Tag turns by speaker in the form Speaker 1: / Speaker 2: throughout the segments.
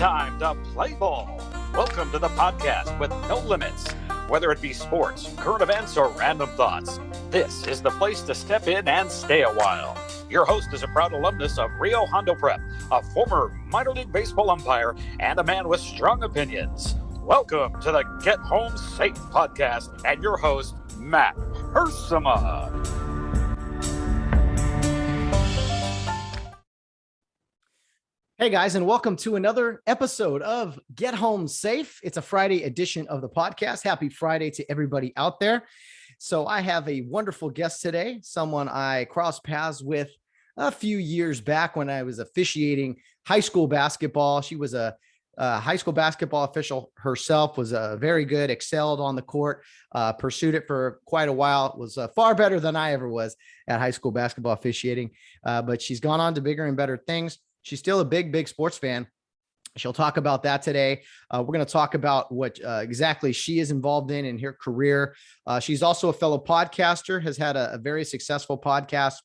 Speaker 1: time to play ball. Welcome to the podcast with no limits. Whether it be sports, current events, or random thoughts, this is the place to step in and stay a while. Your host is a proud alumnus of Rio Hondo Prep, a former minor league baseball umpire, and a man with strong opinions. Welcome to the Get Home Safe podcast and your host, Matt Hersema.
Speaker 2: Hey guys, and welcome to another episode of Get Home Safe. It's a Friday edition of the podcast. Happy Friday to everybody out there. So I have a wonderful guest today, someone I crossed paths with a few years back when I was officiating high school basketball. She was a high school basketball official herself, was very good, excelled on the court, pursued it for quite a while, was far better than I ever was at high school basketball officiating, but she's gone on to bigger and better things. She's still a big sports fan. She'll talk about that today. We're going to talk about what exactly she is involved in her career. She's also a fellow podcaster, has had a very successful podcast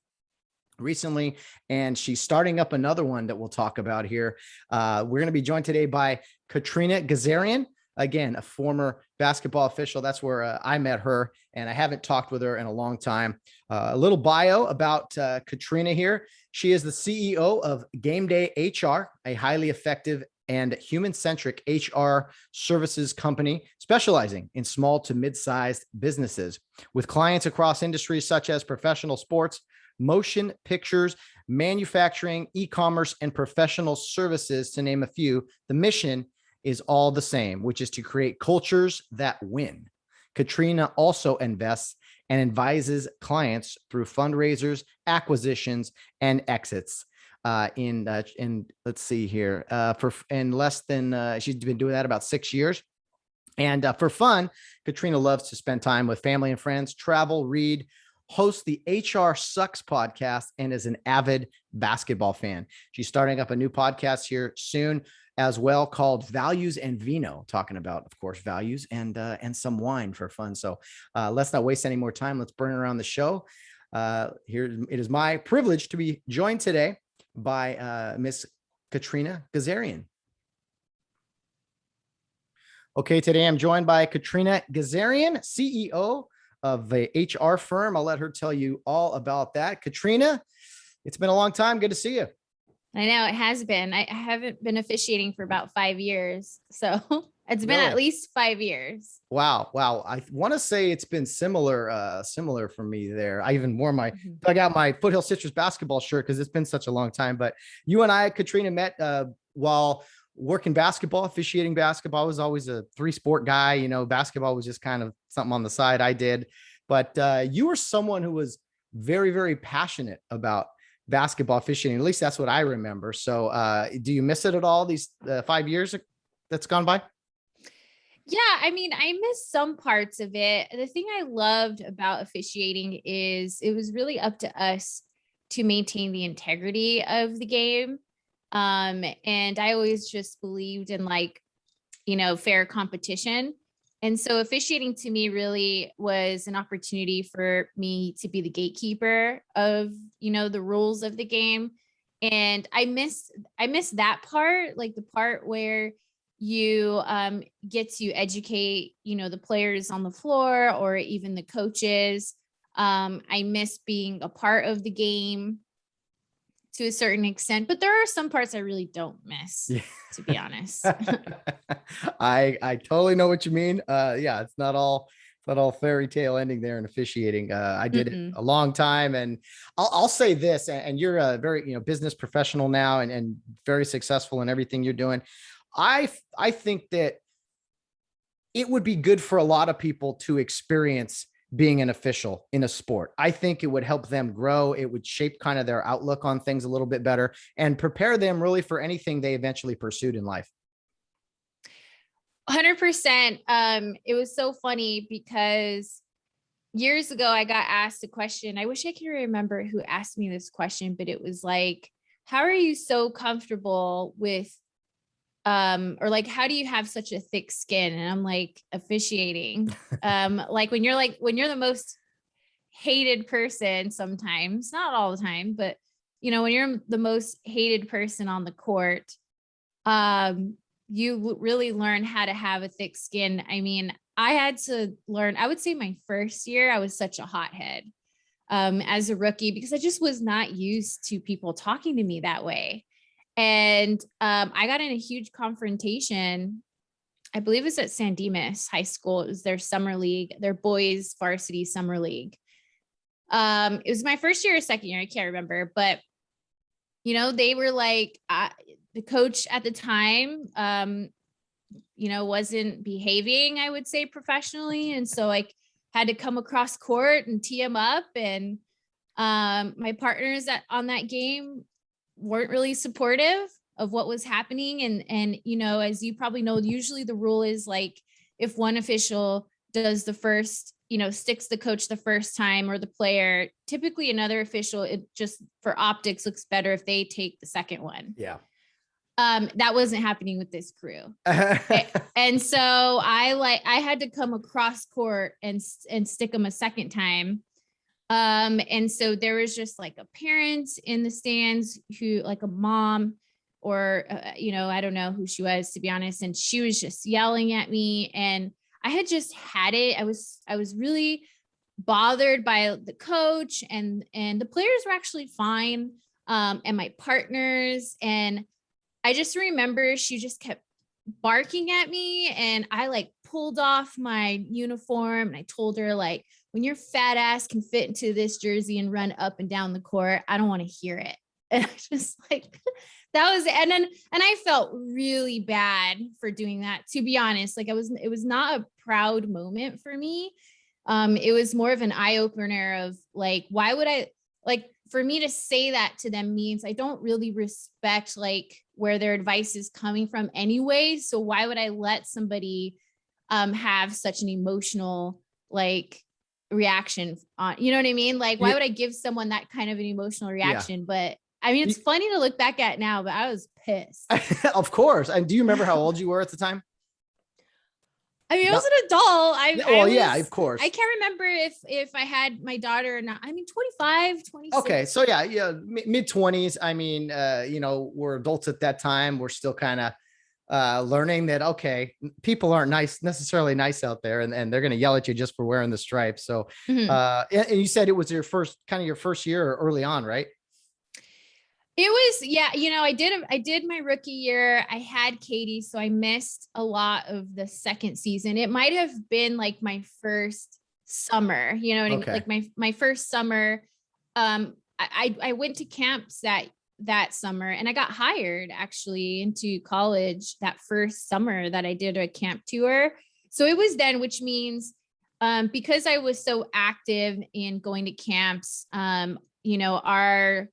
Speaker 2: recently, and she's starting up another one that we'll talk about here. We're going to be joined today by Katrina Gazarian. Again, a former basketball official. That's where I met her, and I haven't talked with her in a long time. A little bio about Katrina here. She is the CEO of Game Day HR, a highly effective and human-centric HR services company specializing in small to mid-sized businesses with clients across industries such as professional sports, motion pictures, manufacturing, e-commerce, and professional services, to name a few. The mission is all the same, which is to create cultures that win. Katrina also invests and advises clients through fundraisers, acquisitions, and exits. In let's see here, she's been doing that about 6 years. And for fun, Katrina loves to spend time with family and friends, travel, read, hosts the HR Sucks podcast, and is an avid basketball fan. She's starting up a new podcast here soon as well, called Values and Vino, talking about, of course, values and some wine for fun. So let's not waste any more time. Let's bring her on the show. Here it is my privilege to be joined today by Miss Katrina Gazarian. Okay, today I'm joined by Katrina Gazarian, CEO of a HR firm. I'll let her tell you all about that. Katrina, it's been a long time. Good to see you.
Speaker 3: I know it has been. I haven't been officiating for about 5 years. So it's been at least 5 years.
Speaker 2: Wow. I want to say it's been similar for me there. I even wore dug out my Foothill Citrus basketball shirt because it's been such a long time. But you and I, Katrina, met while working basketball, officiating basketball. I was always a 3-sport guy. You know, basketball was just kind of something on the side I did. But you were someone who was very, very passionate about basketball officiating. At least that's what I remember. So do you miss it at all, these 5 years that's gone by?
Speaker 3: Yeah, I mean, I miss some parts of it. The thing I loved about officiating is it was really up to us to maintain the integrity of the game. And I always just believed in fair competition. And so officiating to me really was an opportunity for me to be the gatekeeper of, the rules of the game. And I miss that part, like the part where you get to educate, the players on the floor or even the coaches. I miss being a part of the game to a certain extent, but there are some parts I really don't miss, to be honest.
Speaker 2: I totally know what you mean. It's not all fairy tale ending there in officiating. I did it a long time, and I'll say this, and you're a very, business professional now and very successful in everything you're doing. I think that it would be good for a lot of people to experience being an official in a sport. I think it would help them grow. It would shape kind of their outlook on things a little bit better and prepare them really for anything they eventually pursued in life.
Speaker 3: 100%. It was so funny because years ago I got asked a question. I wish I could remember who asked me this question, but it was like, how are you so comfortable with how do you have such a thick skin? And I'm like, officiating. When you're the most hated person, sometimes, not all the time, but when you're the most hated person on the court, really learn how to have a thick skin. I mean, I had to learn, I would say my first year, I was such a hothead as a rookie because I just was not used to people talking to me that way. And I got in a huge confrontation. I believe it was at San Dimas High School. It was their summer league, their boys varsity summer league. It was my first year or second year. I can't remember, but they were like, the coach at the time, wasn't behaving, I would say, professionally. And so like had to come across court and tee him up. And my partners on that game weren't really supportive of what was happening. And, as you probably know, usually the rule is like, if one official does the first, sticks the coach the first time or the player, typically another official, it just for optics looks better if they take the second one.
Speaker 2: Yeah.
Speaker 3: That wasn't happening with this crew. And so I had to come across court and stick them a second time. And so there was just like a parent in the stands who, like a mom or, I don't know who she was, to be honest. And she was just yelling at me, and I had just had it. I was really bothered by the coach, and the players were actually fine. And my partners, and I just remember she just kept barking at me, and I like pulled off my uniform and I told her, like, when your fat ass can fit into this jersey and run up and down the court, I don't want to hear it. And I just like, that was it. And I felt really bad for doing that, to be honest. Like it was not a proud moment for me. It was more of an eye opener of like, why would I, like, for me to say that to them means I don't really respect like where their advice is coming from anyway. So why would I let somebody have such an emotional like reaction on, you know what I mean? Like, why would I give someone that kind of an emotional reaction? Yeah. But I mean, it's funny to look back at now, but I was pissed.
Speaker 2: Of course. And do you remember how old you were at the time?
Speaker 3: I mean, I was an adult.
Speaker 2: Yeah, of course.
Speaker 3: I can't remember if I had my daughter or not. I mean, 25, 26.
Speaker 2: Okay. So yeah, mid 20s. I mean, we're adults at that time. We're still kind of learning that, okay, people aren't necessarily nice out there, and they're going to yell at you just for wearing the stripes. So, and you said it was your first year or early on, right?
Speaker 3: It was, yeah. I did my rookie year. I had Katie, so I missed a lot of the second season. It might have been like my first summer, what I mean? Like my first summer. I went to camps that summer, and I got hired actually into college that first summer that I did a camp tour. So it was then, which means, because I was so active in going to camps, our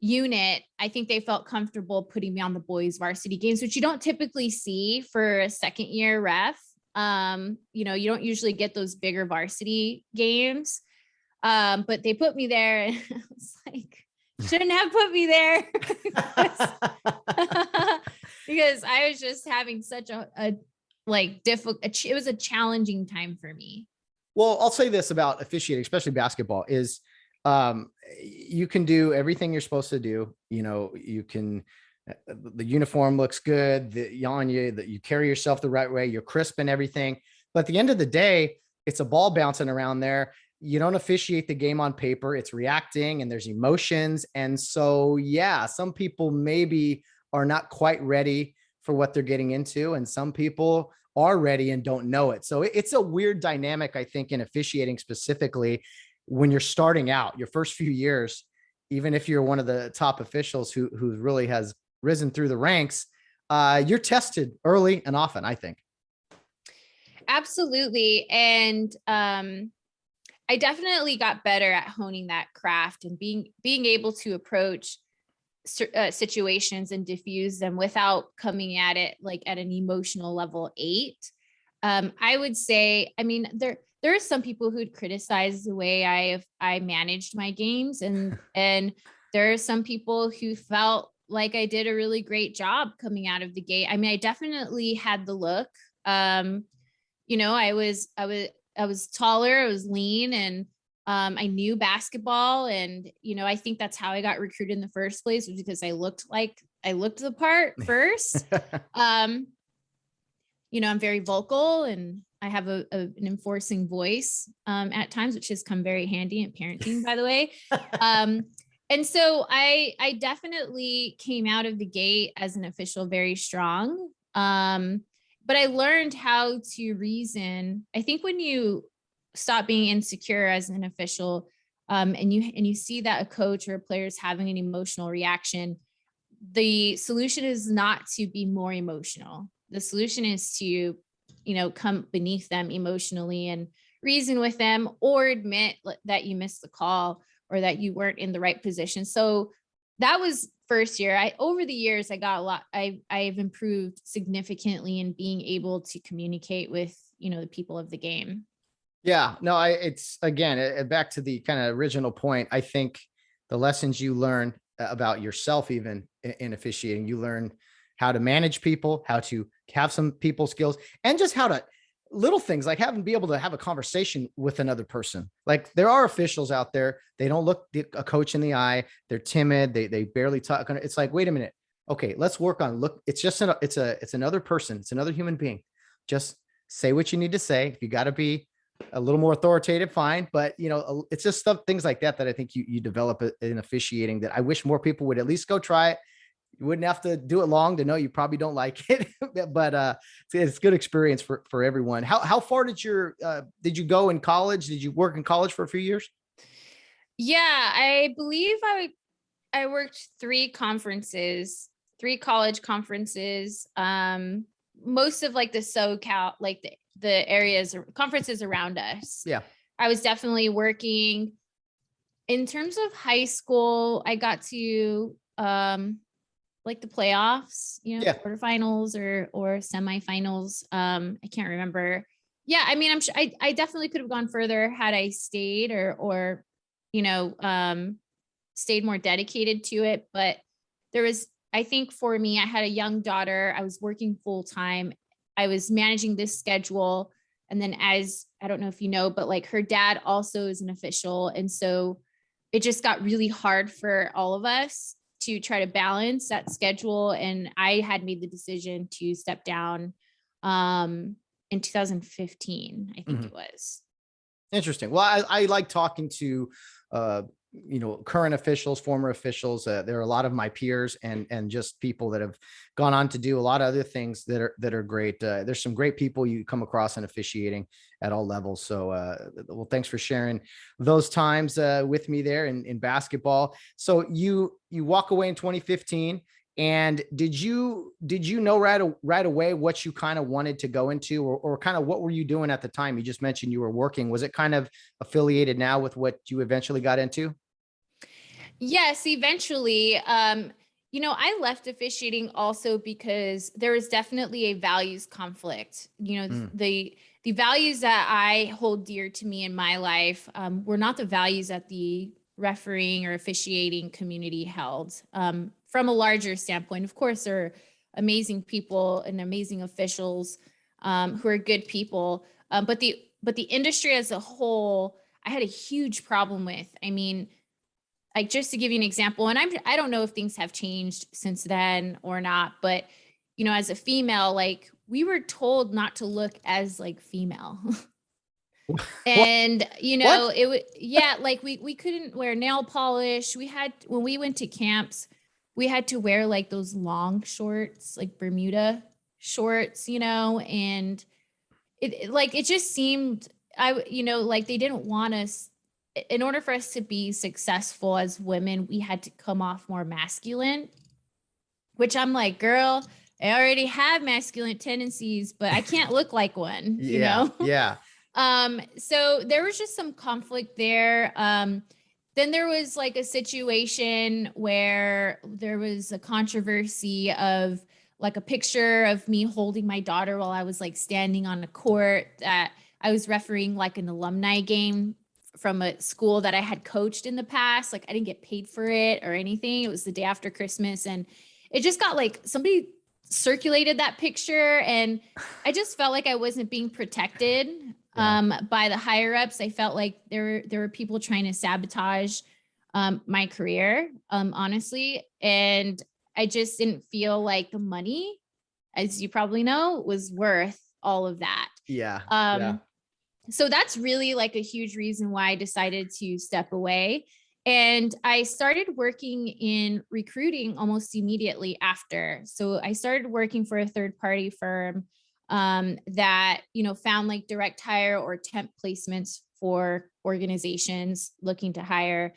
Speaker 3: unit, I think they felt comfortable putting me on the boys varsity games, which you don't typically see for a second year ref. You don't usually get those bigger varsity games. But they put me there, and I was like, shouldn't have put me there because I was just having such a difficult, it was a challenging time for me.
Speaker 2: Well, I'll say this about officiating, especially basketball, is you can do everything you're supposed to do. You can, the uniform looks good, that you carry yourself the right way, you're crisp and everything. But at the end of the day, it's a ball bouncing around there. You don't officiate the game on paper. It's reacting, and there's emotions. And so, yeah, some people maybe are not quite ready for what they're getting into, and some people are ready and don't know it. So it's a weird dynamic, I think, in officiating specifically when you're starting out your first few years, even if you're one of the top officials who really has risen through the ranks, you're tested early and often, I think.
Speaker 3: Absolutely. And, I definitely got better at honing that craft and being able to approach situations and diffuse them without coming at it like at an emotional level 8. I would say, I mean, there are some people who'd criticize the way I managed my games, and there are some people who felt like I did a really great job coming out of the gate. I mean, I definitely had the look. I was taller, I was lean, and I knew basketball. And, I think that's how I got recruited in the first place, was because I looked like I looked the part first. I'm very vocal and I have an enforcing voice at times, which has come very handy in parenting, by the way. And so I definitely came out of the gate as an official very strong. But I learned how to reason. I think when you stop being insecure as an official, and you see that a coach or a player is having an emotional reaction, the solution is not to be more emotional. The solution is to, come beneath them emotionally and reason with them, or admit that you missed the call or that you weren't in the right position. So that was first year. Over the years, I got a lot. I've improved significantly in being able to communicate with, the people of the game.
Speaker 2: Yeah, no, it's again, back to the kind of original point. I think the lessons you learn about yourself, even in officiating, you learn how to manage people, how to have some people skills, and just how to little things like be able to have a conversation with another person. Like there are officials out there, they don't look a coach in the eye. They're timid. They barely talk. It's like, wait a minute. Okay, let's work on it's just it's another person. It's another human being. Just say what you need to say. If you got to be a little more authoritative, fine. But it's just things like that I think you develop in officiating that I wish more people would at least go try it. You wouldn't have to do it long to know you probably don't like it, but it's good experience for everyone. How far did you go in college? Did you work in college for a few years?
Speaker 3: Yeah, I believe I worked three college conferences. Most of like the SoCal, like the areas or conferences around us.
Speaker 2: Yeah.
Speaker 3: I was definitely working. In terms of high school, I got to like the playoffs, quarterfinals or semifinals. I can't remember. Yeah, I mean, I'm sure I definitely could have gone further had I stayed or stayed more dedicated to it. But I think for me, I had a young daughter. I was working full time. I was managing this schedule. And then I don't know if you know, but like her dad also is an official. And so it just got really hard for all of us to try to balance that schedule. And I had made the decision to step down in 2015, I think it was.
Speaker 2: Interesting. Well, I like talking to, current officials, former officials. There are a lot of my peers and just people that have gone on to do a lot of other things that are great. There's some great people you come across in officiating at all levels. So, well, thanks for sharing those times with me there in basketball. So you walk away in 2015. And did you know right away what you kind of wanted to go into, or kind of what were you doing at the time? You just mentioned you were working. Was it kind of affiliated now with what you eventually got into?
Speaker 3: Yes, eventually. I left officiating also because there was definitely a values conflict. The values that I hold dear to me in my life were not the values that the refereeing or officiating community held. From a larger standpoint, of course, there are amazing people and amazing officials who are good people. But the industry as a whole, I had a huge problem with. I mean, like just to give you an example, and I don't know if things have changed since then or not, but as a female, like we were told not to look as like female. And it would, yeah, like we couldn't wear nail polish. When we went to camps, we had to wear like those long shorts, like Bermuda shorts, and it just seemed, like they didn't want us. In order for us to be successful as women, we had to come off more masculine, which I'm like, girl, I already have masculine tendencies, but I can't look like one,
Speaker 2: Yeah.
Speaker 3: So there was just some conflict there. Then there was like a situation where there was a controversy of like a picture of me holding my daughter while I was like standing on a court that I was refereeing like an alumni game from a school that I had coached in the past. Like I didn't get paid for it or anything. It was the day after Christmas. And it just got like somebody circulated that picture. And I just felt like I wasn't being protected by the higher ups. I felt like there were people trying to sabotage my career, honestly. And I just didn't feel like the money, as you probably know, was worth all of that.
Speaker 2: Yeah.
Speaker 3: So that's really like a huge reason why I decided to step away. And I started working in recruiting almost immediately after. So I started working for a third party firm that, found like direct hire or temp placements for organizations looking to hire.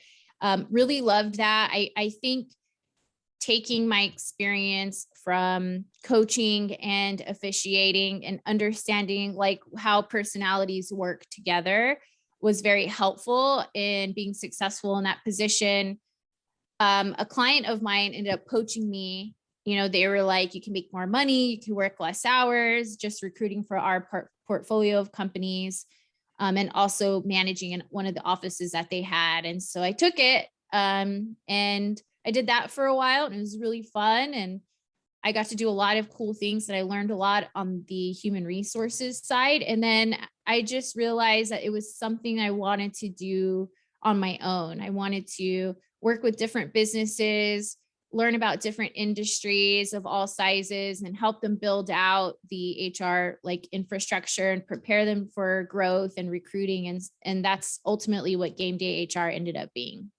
Speaker 3: Really loved that. I think taking my experience from coaching and officiating and understanding like how personalities work together was very helpful in being successful in that position. A client of mine ended up poaching me. They were like, you can make more money, you can work less hours, just recruiting for our portfolio of companies, and also managing in one of the offices that they had. And so I took it, and I did that for a while, and it was really fun. And I got to do a lot of cool things that I learned a lot on the human resources side. And then I just realized that it was something I wanted to do on my own. I wanted to work with different businesses, learn about different industries of all sizes, and help them build out the HR like infrastructure and prepare them for growth and recruiting. And that's ultimately what Game Day HR ended up being.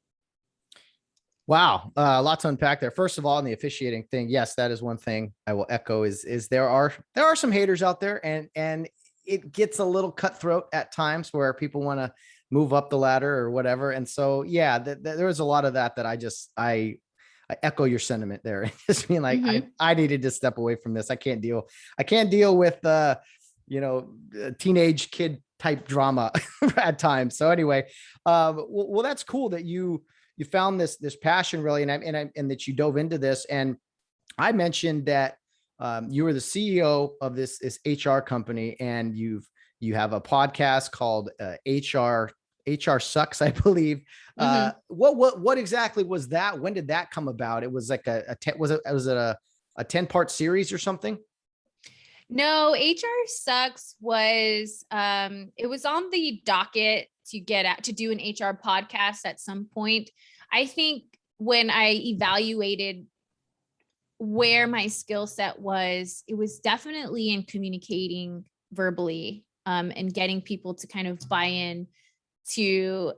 Speaker 2: Wow. A lot to unpack there. First of all, in the officiating thing, yes, that is one thing I will echo is there are some haters out there, and it gets a little cutthroat at times where people want to move up the ladder or whatever. And so, yeah, there was a lot of that I echo your sentiment there. Just being like, I needed to step away from this. I can't deal with, a teenage kid type drama at times. So anyway, well, that's cool that you found this passion really, and that you dove into this. And I mentioned that you were the CEO of this HR company, and you have a podcast called HR Sucks, I believe. What exactly was that? When did that come about? It was like was it a 10-part series or something?
Speaker 3: No, HR Sucks was it was on the docket to do an HR podcast at some point. I think when I evaluated where my skill set was, it was definitely in communicating verbally, and getting people to kind of buy in to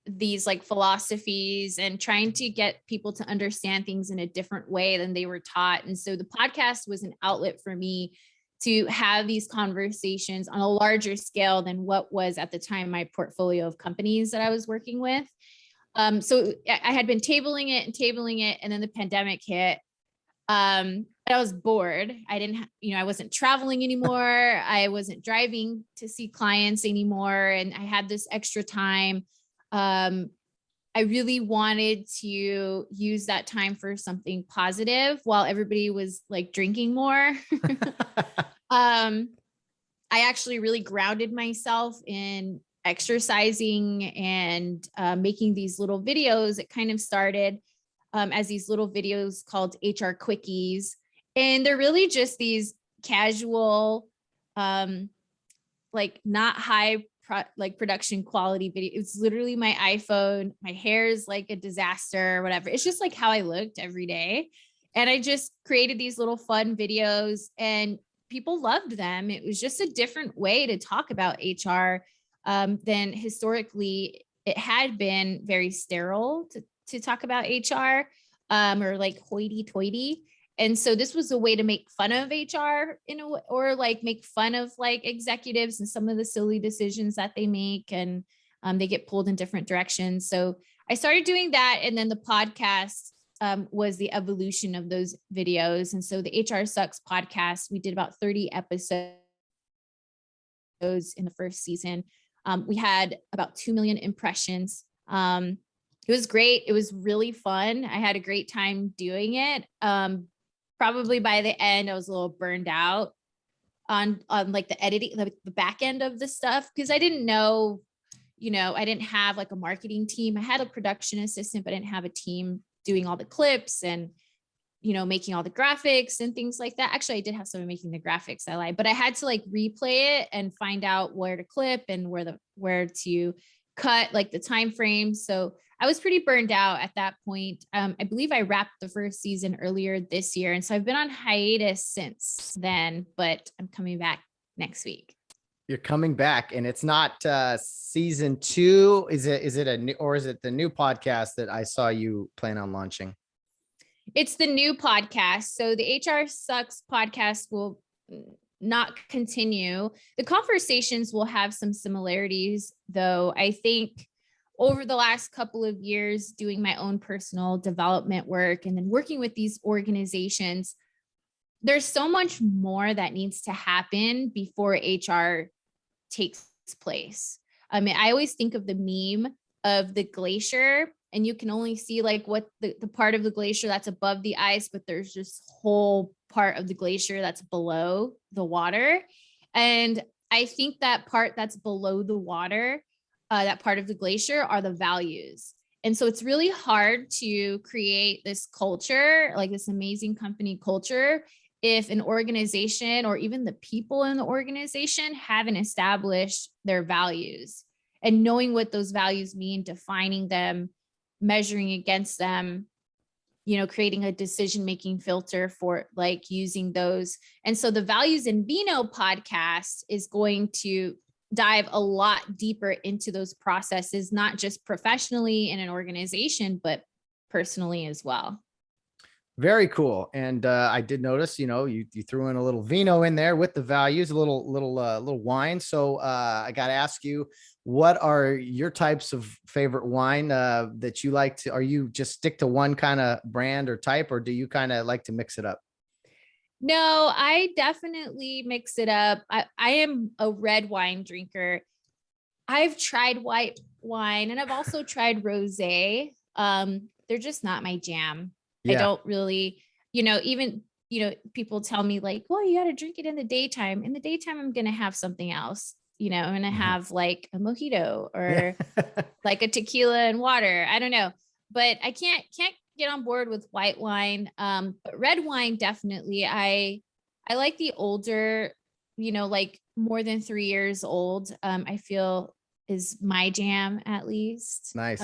Speaker 3: these like philosophies and trying to get people to understand things in a different way than they were taught. And so the podcast was an outlet for me to have these conversations on a larger scale than what was at the time my portfolio of companies that I was working with. So I had been tabling it, and then the pandemic hit. I was bored. I wasn't traveling anymore. I wasn't driving to see clients anymore. And I had this extra time. I really wanted to use that time for something positive while everybody was like drinking more. I actually really grounded myself in exercising and making these little videos. It kind of started as these little videos called HR Quickies. And they're really just these casual, like not high production quality video. It's literally my iPhone. My hair is like a disaster or whatever. It's just like how I looked every day. And I just created these little fun videos, and people loved them. It was just a different way to talk about HR than historically it had been very sterile to talk about HR, or like hoity toity. And so this was a way to make fun of HR or like make fun of like executives and some of the silly decisions that they make, and they get pulled in different directions. So I started doing that. And then the podcast was the evolution of those videos. And so the HR Sucks podcast, we did about 30 episodes in the first season. We had about 2 million impressions. It was great. It was really fun. I had a great time doing it. Probably by the end, I was a little burned out on like the editing, the back end of the stuff, because I didn't know, I didn't have like a marketing team. I had a production assistant, but I didn't have a team doing all the clips and, making all the graphics and things like that. Actually, I did have someone making the graphics, I lied, but I had to like replay it and find out where to clip and where to cut like the time frame. So I was pretty burned out at that point. I believe I wrapped the first season earlier this year. And so I've been on hiatus since then, but I'm coming back next week.
Speaker 2: You're coming back, and it's not season 2. Is it a new, or is it the new podcast that I saw you plan on launching?
Speaker 3: It's the new podcast. So the HR Sucks podcast will not continue. The conversations will have some similarities, though. I think over the last couple of years, doing my own personal development work and then working with these organizations, there's so much more that needs to happen before HR takes place. I mean, I always think of the meme of the glacier, and you can only see like what the part of the glacier that's above the ice, but there's just whole part of the glacier that's below the water. And I think that part that's below the water, that part of the glacier, are the values. And so it's really hard to create this culture, like this amazing company culture, if an organization or even the people in the organization haven't established their values, and knowing what those values mean, defining them, measuring against them, creating a decision-making filter for like using those. And so the Values in Vino podcast is going to dive a lot deeper into those processes, not just professionally in an organization, but personally as well.
Speaker 2: Very cool. And I did notice, you threw in a little vino in there with the values, a little wine. So I got to ask you, what are your types of favorite wine that you like to? Are you just stick to one kind of brand or type, or do you kind of like to mix it up?
Speaker 3: No, I definitely mix it up. I am a red wine drinker. I've tried white wine and I've also tried rosé. They're just not my jam.
Speaker 2: Yeah.
Speaker 3: I don't really, even, people tell me like, well, you got to drink it in the daytime. In the daytime, I'm going to have something else. I'm going to have like a mojito or like a tequila and water. I don't know, but I can't get on board with white wine. But red wine, definitely. I like the older, like more than 3 years old. I feel is my jam, at least.
Speaker 2: Nice.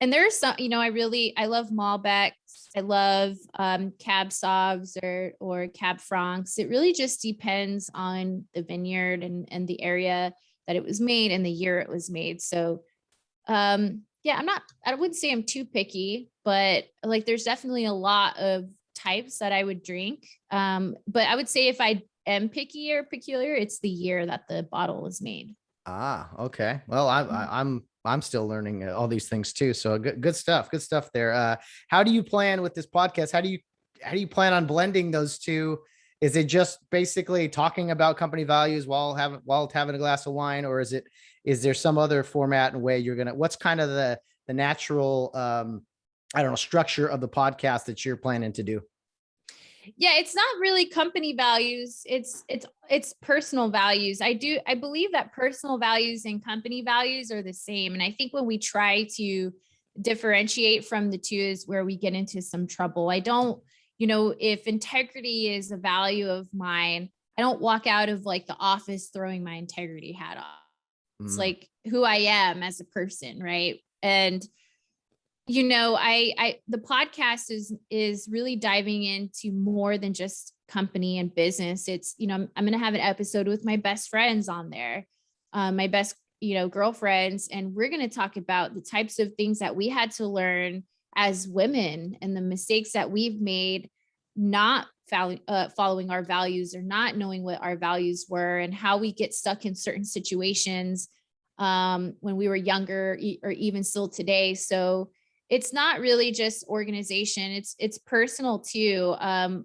Speaker 3: And there's some, I love Malbecs. I love Cab Sauves or Cab Francs. It really just depends on the vineyard and the area that it was made and the year it was made. So yeah, I wouldn't say I'm too picky, but like there's definitely a lot of types that I would drink. But I would say if I am picky or peculiar, it's the year that the bottle is made.
Speaker 2: Okay. Well, I'm still learning all these things too. So good stuff there. How do you plan with this podcast? How do you plan on blending those two? Is it just basically talking about company values while having a glass of wine, or is there some other format and way what's kind of the natural, structure of the podcast that you're planning to do?
Speaker 3: Yeah, it's not really company values. It's personal values. I believe that personal values and company values are the same. And I think when we try to differentiate from the two is where we get into some trouble. I don't, if integrity is a value of mine, I don't walk out of like the office throwing my integrity hat off. It's like who I am as a person, right? And the podcast is really diving into more than just company and business. It's, I'm going to have an episode with my best friends on there, my best, girlfriends. And we're going to talk about the types of things that we had to learn as women and the mistakes that we've made, not following our values or not knowing what our values were, and how we get stuck in certain situations when we were younger or even still today. So it's not really just organization. It's personal too,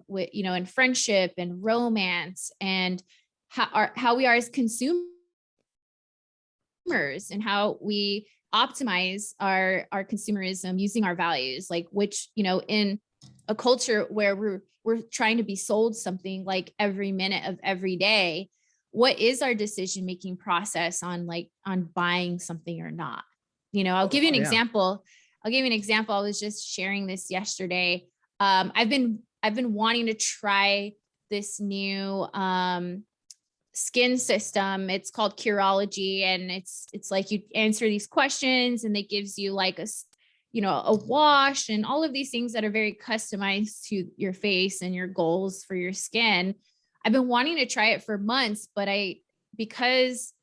Speaker 3: with, in friendship and romance, and how we are as consumers and how we optimize our consumerism using our values, like which, in a culture where we're trying to be sold something like every minute of every day, what is our decision-making process on buying something or not? I'll give you an example. I'll give you an example. I was just sharing this yesterday. I've been wanting to try this new skin system. It's called Curology, and it's like you answer these questions and it gives you like a wash and all of these things that are very customized to your face and your goals for your skin. I've been wanting to try it for months, but because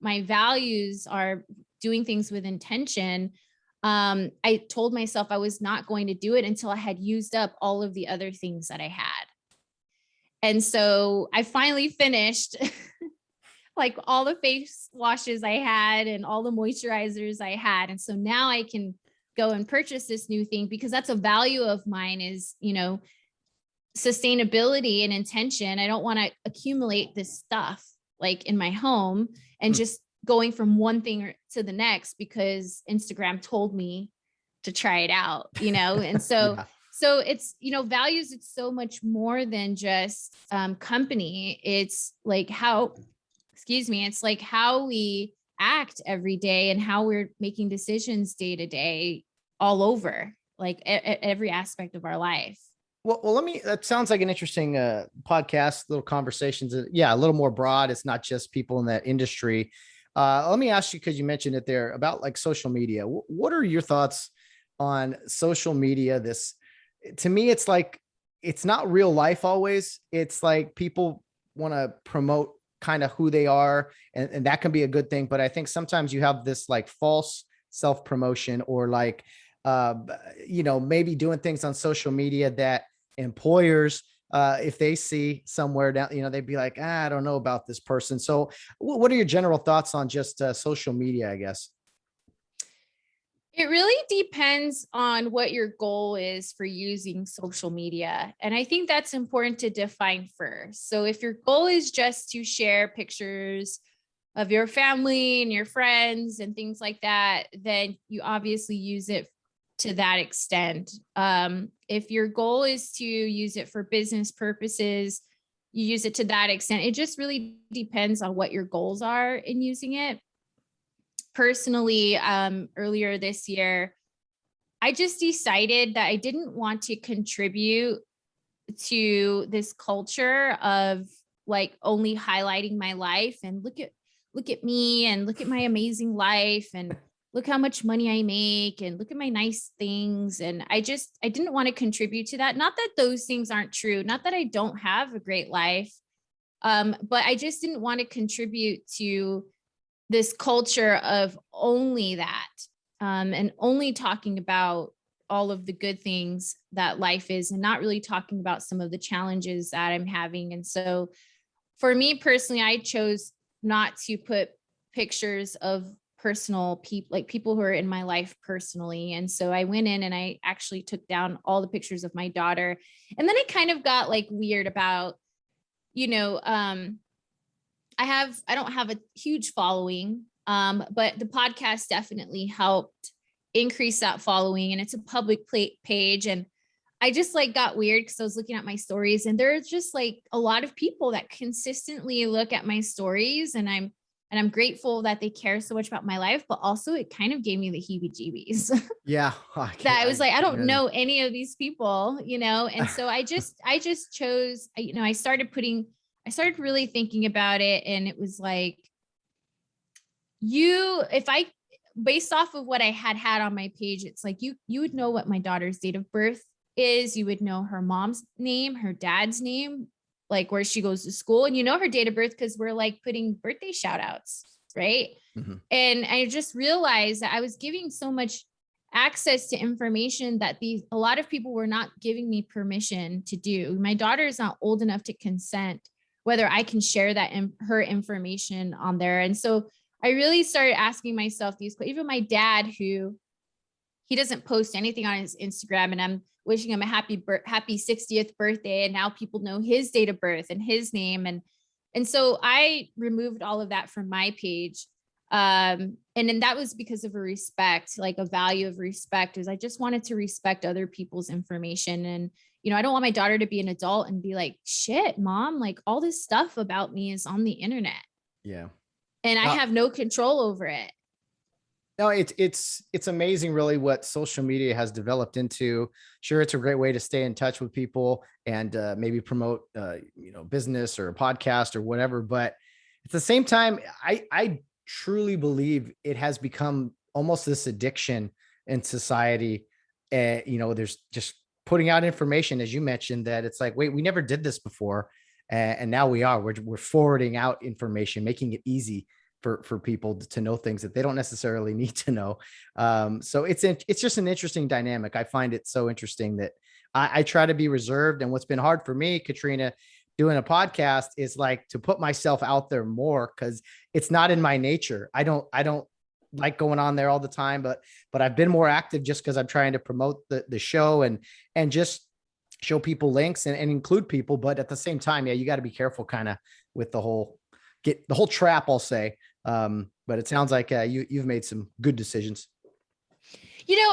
Speaker 3: my values are doing things with intention, I told myself I was not going to do it until I had used up all of the other things that I had. And so I finally finished like all the face washes I had and all the moisturizers I had. And so now I can go and purchase this new thing, because that's a value of mine, is, sustainability and intention. I don't want to accumulate this stuff like in my home and just going from one thing to the next because Instagram told me to try it out, and so
Speaker 2: Yeah.
Speaker 3: so it's, values, it's so much more than just company. It's like it's like how we act every day and how we're making decisions day to day all over, like every aspect of our life.
Speaker 2: Well, that sounds like an interesting podcast, little conversations. Yeah, a little more broad. It's not just people in that industry. Let me ask you, because you mentioned it there, about like social media. What are your thoughts on social media? To me, it's like, it's not real life always. It's like people want to promote kind of who they are, and that can be a good thing. But I think sometimes you have this like false self-promotion, or like, maybe doing things on social media that employers, if they see somewhere down, they'd be like, I don't know about this person. So what are your general thoughts on just social media, I guess?
Speaker 3: It really depends on what your goal is for using social media. And I think that's important to define first. So if your goal is just to share pictures of your family and your friends and things like that, then you obviously use it to that extent. If your goal is to use it for business purposes, you use it to that extent. It just really depends on what your goals are in using it. Personally, earlier this year, I just decided that I didn't want to contribute to this culture of like only highlighting my life and look at me and look at my amazing life and look how much money I make and look at my nice things. And I didn't want to contribute to that. Not that those things aren't true, not that I don't have a great life. But I just didn't want to contribute to this culture of only that, and only talking about all of the good things that life is and not really talking about some of the challenges that I'm having. And so for me personally, I chose not to put pictures of personal people, like people who are in my life personally. And so I went in and I actually took down all the pictures of my daughter. And then it kind of got like weird about, I don't have a huge following, but the podcast definitely helped increase that following, and it's a public page. And I just like got weird because I was looking at my stories, and there's just like a lot of people that consistently look at my stories, and I'm grateful that they care so much about my life, but also it kind of gave me the heebie-jeebies.
Speaker 2: Yeah.
Speaker 3: That I was like, I don't know any of these people, and so I just chose, I started really thinking about it, and it was like, based off of what I had on my page, it's like, you would know what my daughter's date of birth is. You would know her mom's name, her dad's name, like where she goes to school, and her date of birth because we're like putting birthday shout outs. Right. Mm-hmm. And I just realized that I was giving so much access to information that a lot of people were not giving me permission to do. My daughter is not old enough to consent whether I can share that her information on there. And so I really started asking myself these, even my dad, who he doesn't post anything on his Instagram, and I'm wishing him a happy 60th birthday. And now people know his date of birth and his name. And so I removed all of that from my page. And then that was because of a respect, like a value of respect, is I just wanted to respect other people's information. And, I don't want my daughter to be an adult and be like, shit, mom, like all this stuff about me is on the internet.
Speaker 2: Yeah.
Speaker 3: And I have no control over it.
Speaker 2: No, it's amazing really what social media has developed into. Sure, it's a great way to stay in touch with people and maybe promote business or a podcast or whatever, but At the same time, I truly believe it has become almost this addiction in society. There's just putting out information, as you mentioned, that it's like, wait, we never did this before. And now we are. We're forwarding out information, making it easy for people to know things that they don't necessarily need to know. So it's just an interesting dynamic. I find it so interesting that I try to be reserved. And what's been hard for me, Katrina, doing a podcast is like to put myself out there more, because it's not in my nature. I don't like going on there all the time, but I've been more active just because I'm trying to promote the show and just show people links and include people. But at the same time, yeah, you got to be careful kind of with the whole trap, I'll say. But it sounds like you've made some good decisions.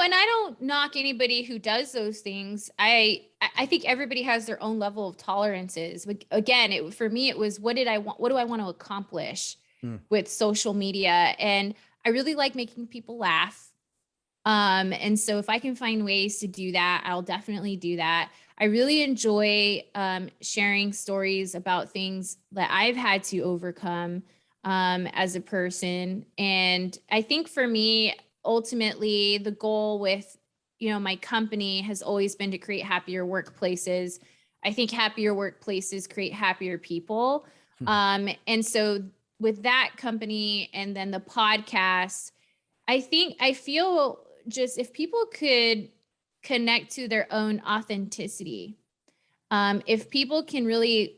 Speaker 3: And I don't knock anybody who does those things. I think everybody has their own level of tolerances. But again, for me, it was, what do I want to accomplish with social media? And I really like making people laugh. And so if I can find ways to do that, I'll definitely do that. I really enjoy sharing stories about things that I've had to overcome as a person. And I think for me, ultimately, the goal with, my company has always been to create happier workplaces. I think happier workplaces create happier people. And so with that company and then the podcast, I feel just if people could connect to their own authenticity, if people can really,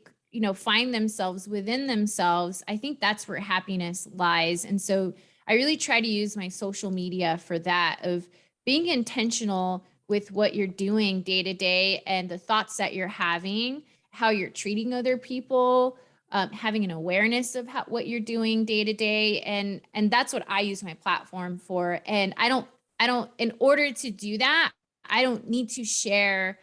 Speaker 3: find themselves within themselves, I think that's where happiness lies. And so I really try to use my social media for that, of being intentional with what you're doing day to day and the thoughts that you're having, how you're treating other people, having an awareness of what you're doing day to day. And that's what I use my platform for. And I don't, in order to do that, I don't need to share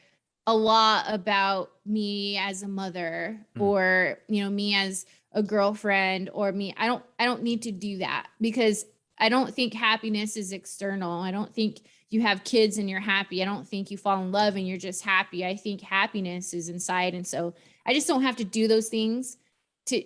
Speaker 3: a lot about me as a mother or, me as a girlfriend or me. I don't need to do that, because I don't think happiness is external. I don't think you have kids and you're happy. I don't think you fall in love and you're just happy. I think happiness is inside. And so I just don't have to do those things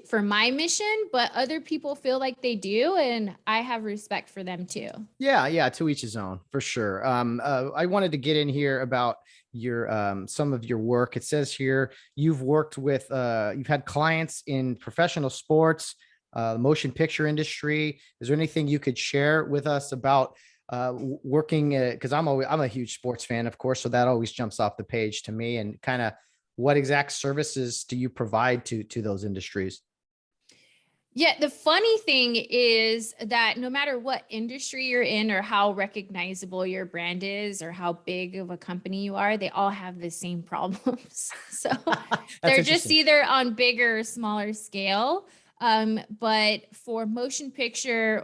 Speaker 3: for my mission, but other people feel like they do. And I have respect for them too.
Speaker 2: Yeah. To each his own, for sure. I wanted to get in here about your, some of your work. It says here, you've worked with, you've had clients in professional sports, the motion picture industry. Is there anything you could share with us about working? Because I'm a huge sports fan, of course, so that always jumps off the page to me. And kind of what exact services do you provide to those industries?
Speaker 3: Yeah, the funny thing is that no matter what industry you're in or how recognizable your brand is or how big of a company you are, they all have the same problems. So they're just either on bigger or smaller scale. But for motion picture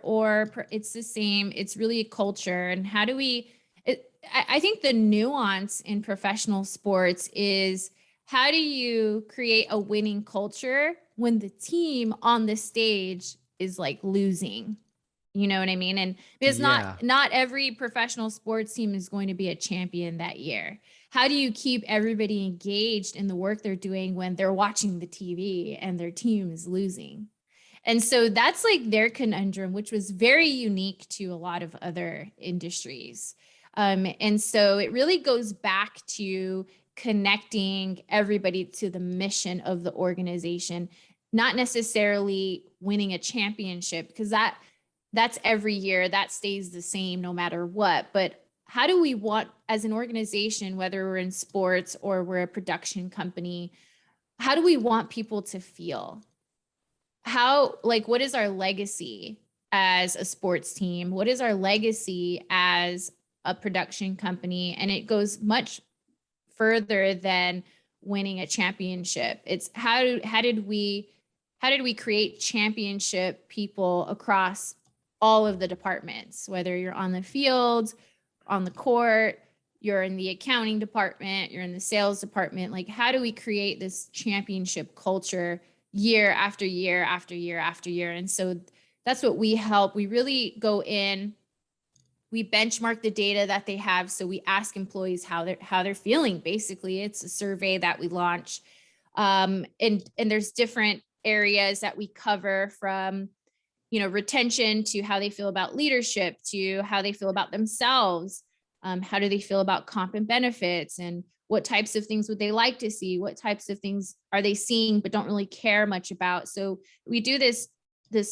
Speaker 3: it's the same. It's really a culture. And how do I think the nuance in professional sports is, how do you create a winning culture when the team on the stage is like losing? You know what I mean? And because not every professional sports team is going to be a champion that year. How do you keep everybody engaged in the work they're doing when they're watching the TV and their team is losing? And so that's like their conundrum, which was very unique to a lot of other industries. And so it really goes back to connecting everybody to the mission of the organization, not necessarily winning a championship, because that's every year, that stays the same no matter what. But how do we want, as an organization, whether we're in sports or we're a production company, how do we want people to feel? What is our legacy as a sports team? What is our legacy as a production company? And it goes much further than winning a championship. It's how did we create championship people across all of the departments, whether you're on the field, on the court, you're in the accounting department, you're in the sales department. Like, how do we create this championship culture year after year after year after year? And so that's what we help. We really go in, we benchmark the data that they have. So we ask employees how they're feeling. Basically, it's a survey that we launch. And there's different areas that we cover, from retention to how they feel about leadership to how they feel about themselves. How do they feel about comp and benefits, and what types of things would they like to see? What types of things are they seeing but don't really care much about? So we do this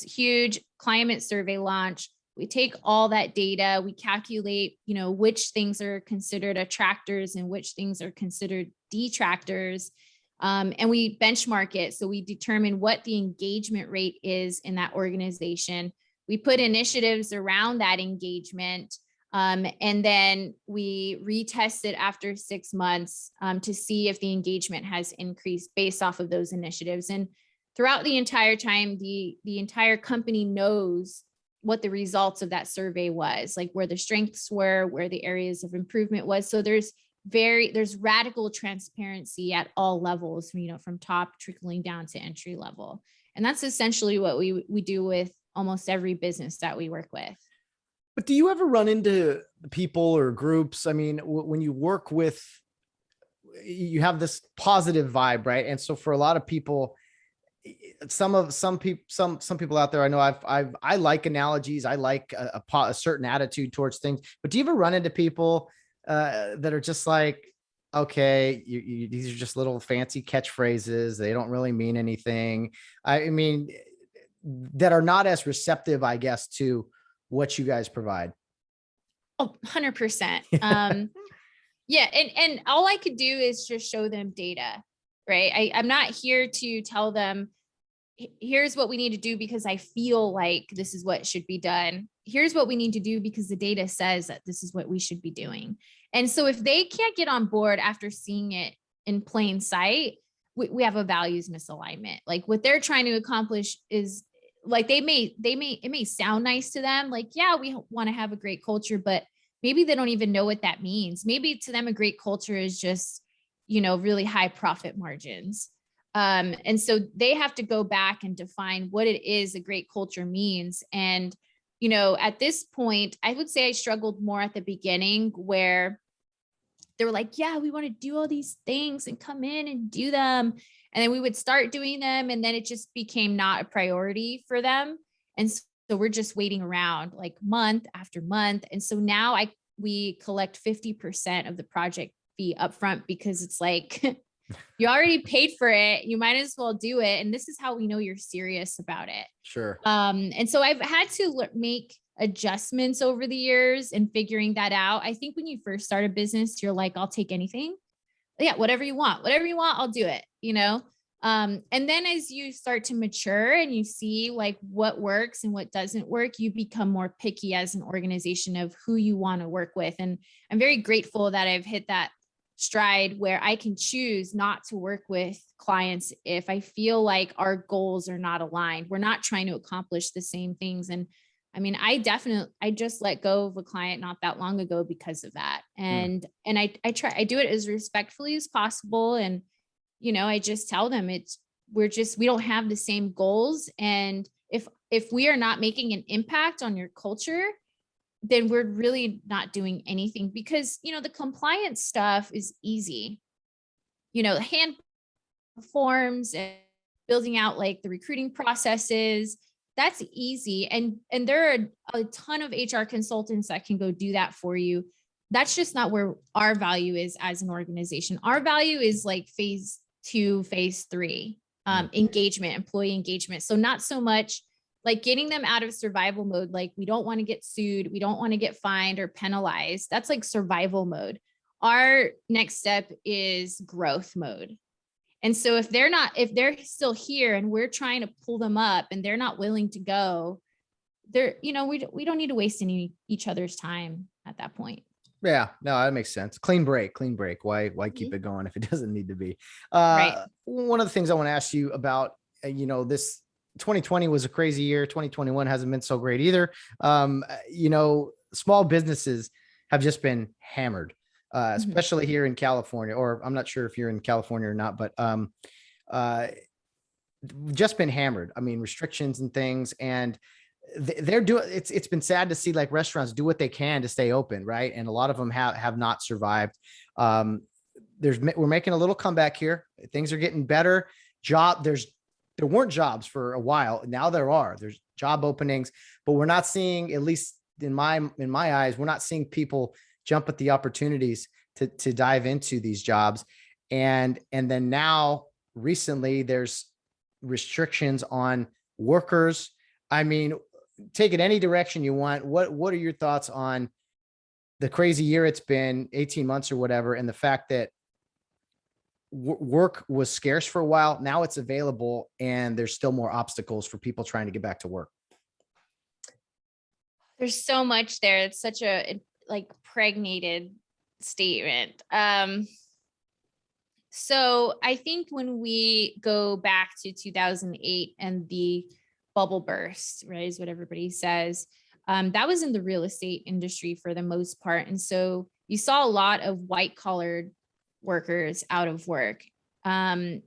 Speaker 3: huge climate survey launch. We take all that data, we calculate, which things are considered attractors and which things are considered detractors. And we benchmark it. So we determine what the engagement rate is in that organization. We put initiatives around that engagement. And then we retest it after 6 months to see if the engagement has increased based off of those initiatives. And throughout the entire time, the entire company knows what the results of that survey was, like where the strengths were, where the areas of improvement was. So there's radical transparency at all levels, from top trickling down to entry level. And that's essentially what we do with almost every business that we work with.
Speaker 2: But do you ever run into people or groups? I mean, when you work with, you have this positive vibe, right? And so for a lot of people, some people out there, I know I like analogies. I like a certain attitude towards things, but do you ever run into people that are just like, okay, these are just little fancy catchphrases. They don't really mean anything. I mean, that are not as receptive, I guess, to what you guys provide.
Speaker 3: Oh, 100%. Yeah. And all I could do is just show them data, right? I'm not here to tell them, here's what we need to do because I feel like this is what should be done. Here's what we need to do because the data says that this is what we should be doing. And so if they can't get on board after seeing it in plain sight, we have a values misalignment. Like what they're trying to accomplish is like, it may sound nice to them. Like, yeah, we want to have a great culture, but maybe they don't even know what that means. Maybe to them, a great culture is just, really high profit margins. And so they have to go back and define what it is a great culture means. And, at this point, I would say I struggled more at the beginning, where they were like, yeah, we want to do all these things and come in and do them. And then we would start doing them. And then it just became not a priority for them. And so we're just waiting around like month after month. And so now we collect 50% of the project fee upfront, because it's like, you already paid for it. You might as well do it. And this is how we know you're serious about it.
Speaker 2: Sure.
Speaker 3: And so I've had to make adjustments over the years and figuring that out. I think when you first start a business, you're like, I'll take anything. Yeah, whatever you want, I'll do it, And then as you start to mature and you see like what works and what doesn't work, you become more picky as an organization of who you want to work with. And I'm very grateful that I've hit that stride where I can choose not to work with clients if I feel like our goals are not aligned. We're not trying to accomplish the same things. And I mean, I just let go of a client not that long ago because of that. And I do it as respectfully as possible. And, I just tell them we don't have the same goals. And if we are not making an impact on your culture, then we're really not doing anything, because, the compliance stuff is easy, hand forms and building out like the recruiting processes. That's easy. And there are a ton of HR consultants that can go do that for you. That's just not where our value is as an organization. Our value is like phase 2, phase 3, engagement, employee engagement. So not so much like getting them out of survival mode. Like, we don't want to get sued. We don't want to get fined or penalized. That's like survival mode. Our next step is growth mode. And so if they're still here and we're trying to pull them up and they're not willing to go, we don't need to waste each other's time at that point.
Speaker 2: Yeah, no, that makes sense. Clean break. Why keep it going if it doesn't need to be?
Speaker 3: Right.
Speaker 2: One of the things I want to ask you about, this 2020 was a crazy year. 2021 hasn't been so great either. Small businesses have just been hammered, especially here in California, or I'm not sure if you're in California or not, but just been hammered. I mean, restrictions and things, and they're doing, it's been sad to see like restaurants do what they can to stay open. Right. And a lot of them have not survived. We're making a little comeback here. Things are getting better. There's there weren't jobs for a while. Now there's job openings, but we're not seeing, at least in my eyes, we're not seeing people jump at the opportunities to dive into these jobs. And then now recently there's restrictions on workers. I mean, take it any direction you want. What are your thoughts on the crazy year it's been, 18 months or whatever, and the fact that work was scarce for a while, now it's available, and there's still more obstacles for people trying to get back to work?
Speaker 3: There's so much there. It's such a like pregnated statement. So I think when we go back to 2008 and the bubble burst, right, is what everybody says, that was in the real estate industry for the most part. And so you saw a lot of white collared workers out of work. And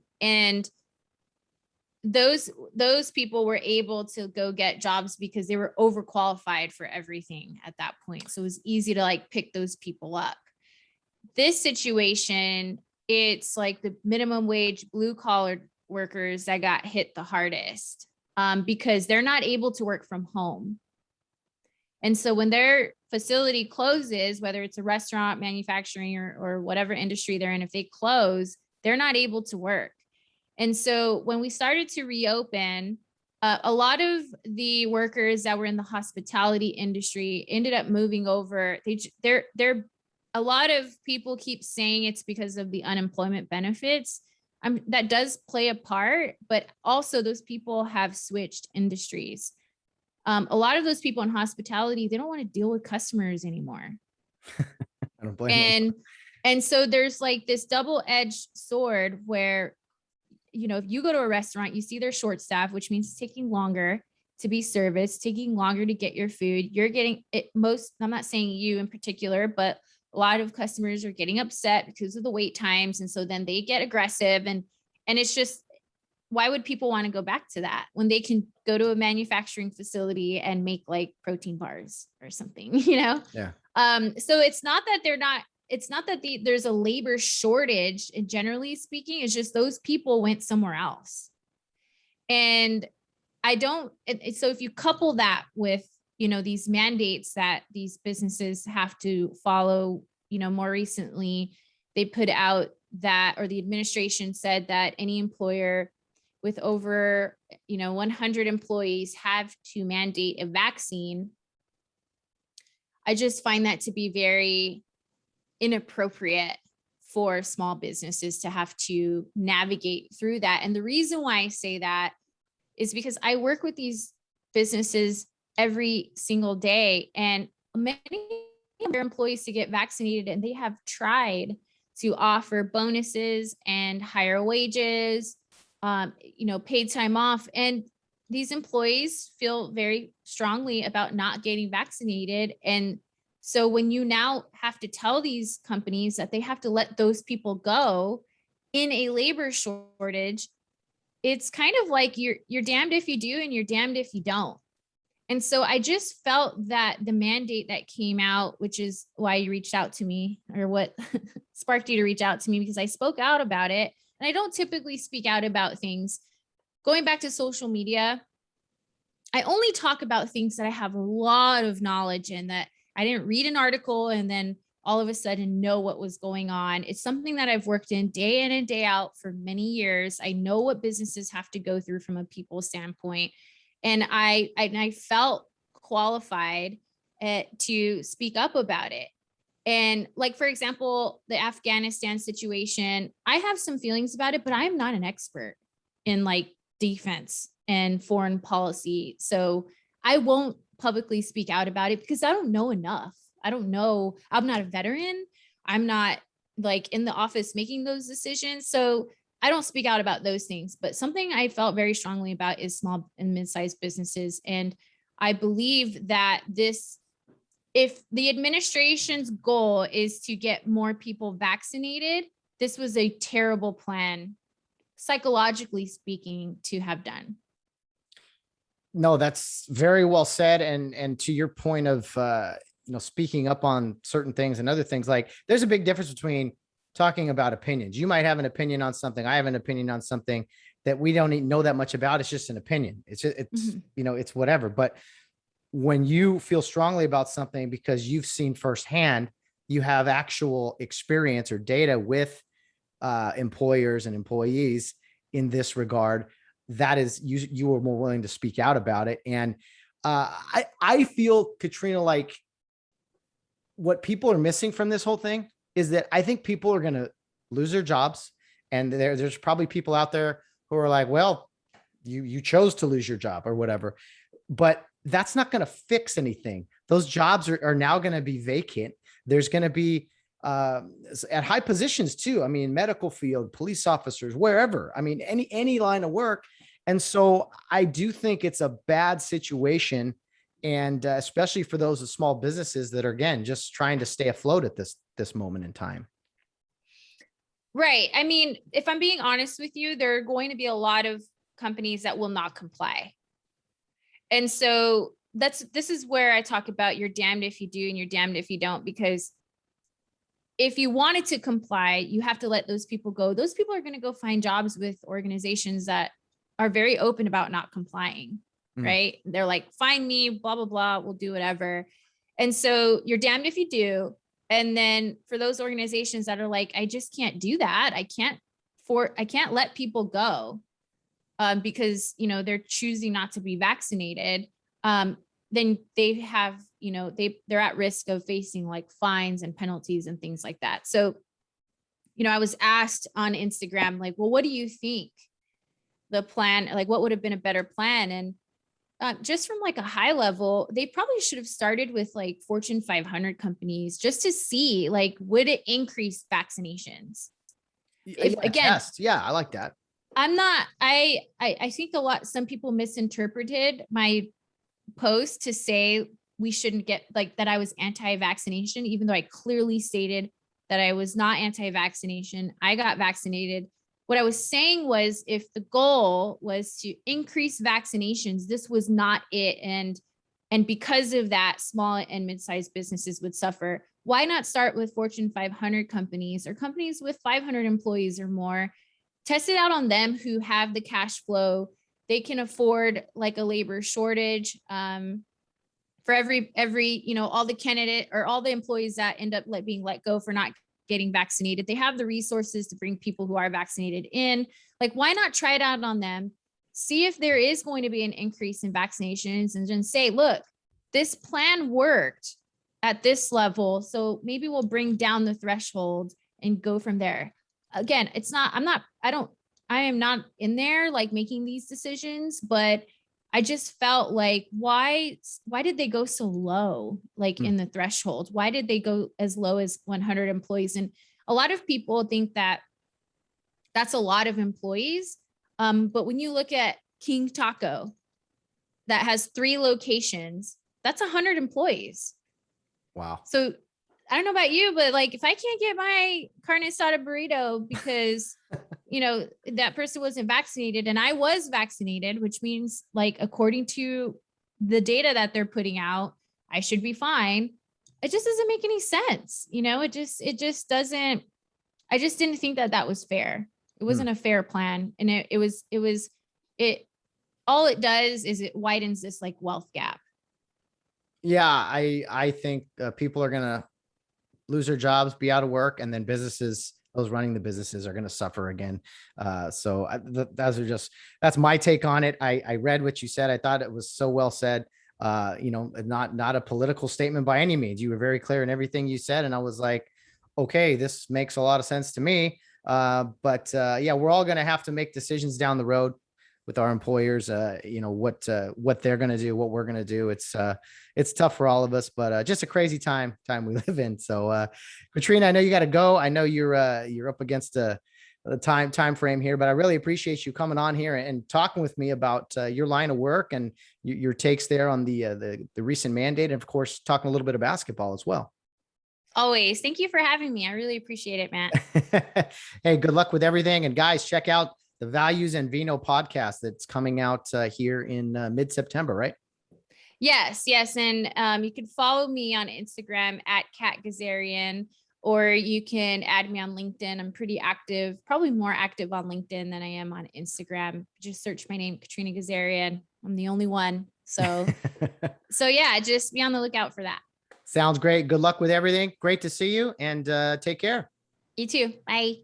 Speaker 3: those people were able to go get jobs because they were overqualified for everything at that point. So it was easy to like pick those people up. This situation, it's like the minimum wage blue collar workers that got hit the hardest, because they're not able to work from home. And so when their facility closes, whether it's a restaurant, manufacturing, or whatever industry they're in, if they close, they're not able to work. And so when we started to reopen, a lot of the workers that were in the hospitality industry ended up moving over. They're a lot of people keep saying it's because of the unemployment benefits. That does play a part, but also those people have switched industries. A lot of those people in hospitality, they don't want to deal with customers anymore.
Speaker 2: I don't blame them.
Speaker 3: And so there's like this double-edged sword where, you know, if you go to a restaurant, you see they're short staffed, which means it's taking longer to be serviced, taking longer to get your food. You're getting it I'm not saying you in particular, but a lot of customers are getting upset because of the wait times. And so then they get aggressive, and it's just, why would people want to go back to that when they can go to a manufacturing facility and make like protein bars or something, you know?
Speaker 2: Yeah.
Speaker 3: So it's not that there's a labor shortage, generally speaking. It's just those people went somewhere else. And so if you couple that with, you know, these mandates that these businesses have to follow, you know, more recently, they put out that, or the administration said that any employer with over, 100 employees have to mandate a vaccine. I just find that to be very inappropriate for small businesses to have to navigate through that. And the reason why I say that is because I work with these businesses every single day, and many of their employees to get vaccinated, and they have tried to offer bonuses and higher wages, paid time off. And these employees feel very strongly about not getting vaccinated. And so when you now have to tell these companies that they have to let those people go in a labor shortage, it's kind of like you're damned if you do and you're damned if you don't. And so I just felt that the mandate that came out, which is why you reached out to me, or what sparked you to reach out to me, because I spoke out about it. And I don't typically speak out about things. Going back to social media, I only talk about things that I have a lot of knowledge in, that I didn't read an article and then all of a sudden know what was going on. It's something that I've worked in and day out for many years. I know what businesses have to go through from a people standpoint. And I felt qualified to speak up about it. And like, for example, the Afghanistan situation, I have some feelings about it, but I'm not an expert in like defense and foreign policy. So I won't publicly speak out about it because I don't know enough. I don't know. I'm not a veteran. I'm not like in the office making those decisions. So I don't speak out about those things, but something I felt very strongly about is small and mid-sized businesses. And I believe that if the administration's goal is to get more people vaccinated, this was a terrible plan, psychologically speaking, to have done.
Speaker 2: No, that's very well said. And to your point of, speaking up on certain things and other things, like there's a big difference between talking about opinions. You might have an opinion on something. I have an opinion on something. that we don't even know that much about. It's just an opinion. It's it's whatever. But when you feel strongly about something because you've seen firsthand, you have actual experience or data with employers and employees in this regard, that is, you are more willing to speak out about it. And I feel, Katrina, like what people are missing from this whole thing is that I think people are going to lose their jobs. And there's probably people out there who are like, well, you chose to lose your job or whatever, but that's not going to fix anything. Those jobs are now going to be vacant. There's going to be at high positions too. I mean, medical field, police officers, wherever, I mean, any line of work. And so I do think it's a bad situation. And especially for those small businesses that are, again, just trying to stay afloat at this moment in time.
Speaker 3: Right. I mean, if I'm being honest with you, there are going to be a lot of companies that will not comply. And so this is where I talk about you're damned if you do and you're damned if you don't, because if you wanted to comply, you have to let those people go. Those people are going to go find jobs with organizations that are very open about not complying, right? They're like, find me, blah, blah, blah, we'll do whatever. And so you're damned if you do. And then for those organizations that are like, I just can't do that. I can't let people go because, they're choosing not to be vaccinated. Then they have, they're at risk of facing like fines and penalties and things like that. So, I was asked on Instagram, like, well, what do you think the plan, like what would have been a better plan? And just from like a high level, they probably should have started with like Fortune 500 companies just to see, like, would it increase vaccinations?
Speaker 2: Again, yeah, I like that.
Speaker 3: I think some people misinterpreted my post to say we shouldn't get like that I was anti-vaccination, even though I clearly stated that I was not anti-vaccination. I got vaccinated. What I was saying was if the goal was to increase vaccinations, this was not it. And because of that, small and mid-sized businesses would suffer. Why not start with Fortune 500 companies or companies with 500 employees or more? Test it out on them who have the cash flow. They can afford like a labor shortage for every, all the candidate or all the employees that end up being let go for not getting vaccinated. They have the resources to bring people who are vaccinated in. Like, why not try it out on them? See if there is going to be an increase in vaccinations and then say, look, this plan worked at this level. So maybe we'll bring down the threshold and go from there. Again, I am not in there like making these decisions, but I just felt like, why did they go so low, like in the threshold? Why did they go as low as 100 employees? And a lot of people think that that's a lot of employees. But when you look at King Taco that has 3 locations, that's 100 employees.
Speaker 2: Wow.
Speaker 3: So I don't know about you, but like, if I can't get my carne asada burrito because, that person wasn't vaccinated and I was vaccinated, which means like, according to the data that they're putting out, I should be fine. It just doesn't make any sense. It just doesn't, I just didn't think that was fair. It wasn't a fair plan. And all it does is it widens this like wealth gap.
Speaker 2: Yeah. I think people are going to lose their jobs, be out of work, and then those running the businesses are going to suffer again. So that's my take on it. I read what you said. I thought it was so well said. Not a political statement by any means. You were very clear in everything you said. And I was like, okay, this makes a lot of sense to me. But we're all going to have to make decisions down the road with our employers, what they're going to do, what we're going to do. It's tough for all of us, but just a crazy time we live in. So, Katrina, I know you got to go. I know you're up against the time frame here, but I really appreciate you coming on here and talking with me about your line of work and your takes there on the recent mandate. And of course, talking a little bit of basketball as well.
Speaker 3: Always. Thank you for having me. I really appreciate it, Matt.
Speaker 2: Hey, good luck with everything. And guys, check out the Values and Vino podcast that's coming out here in mid-September, right?
Speaker 3: Yes. And you can follow me on Instagram at Kat Gazarian. or you can add me on LinkedIn. I'm pretty active, probably more active on LinkedIn than I am on Instagram. Just search my name, Katrina Gazarian. I'm the only one. So yeah, just be on the lookout for that.
Speaker 2: Sounds great. Good luck with everything. Great to see you, and take care.
Speaker 3: You too. Bye.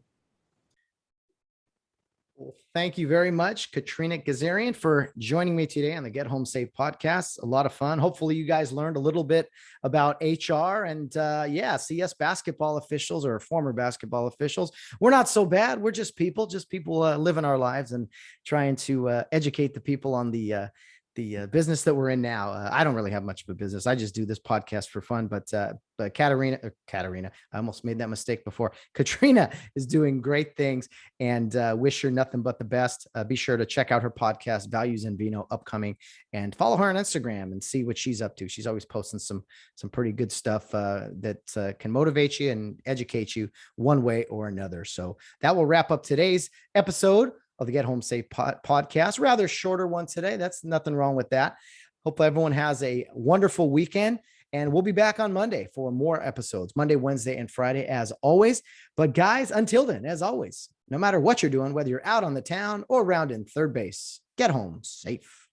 Speaker 2: Well, thank you very much, Katrina Gazarian, for joining me today on the Get Home Safe podcast. A lot of fun. Hopefully you guys learned a little bit about HR and CS basketball officials or former basketball officials. We're not so bad. We're just people living our lives and trying to educate the people on the business that we're in now. I don't really have much of a business. I just do this podcast for fun, but Katarina, I almost made that mistake before. Katrina is doing great things, and wish her nothing but the best. Be sure to check out her podcast, Values in Vino, upcoming, and follow her on Instagram and see what she's up to. She's always posting some pretty good stuff that can motivate you and educate you one way or another. So that will wrap up today's episode of the Get Home Safe podcast. Rather shorter one today. That's nothing wrong with that. Hope everyone has a wonderful weekend, and we'll be back on Monday for more episodes, Monday, Wednesday, and Friday, as always. But guys, until then, as always, no matter what you're doing, whether you're out on the town or around in third base, get home safe.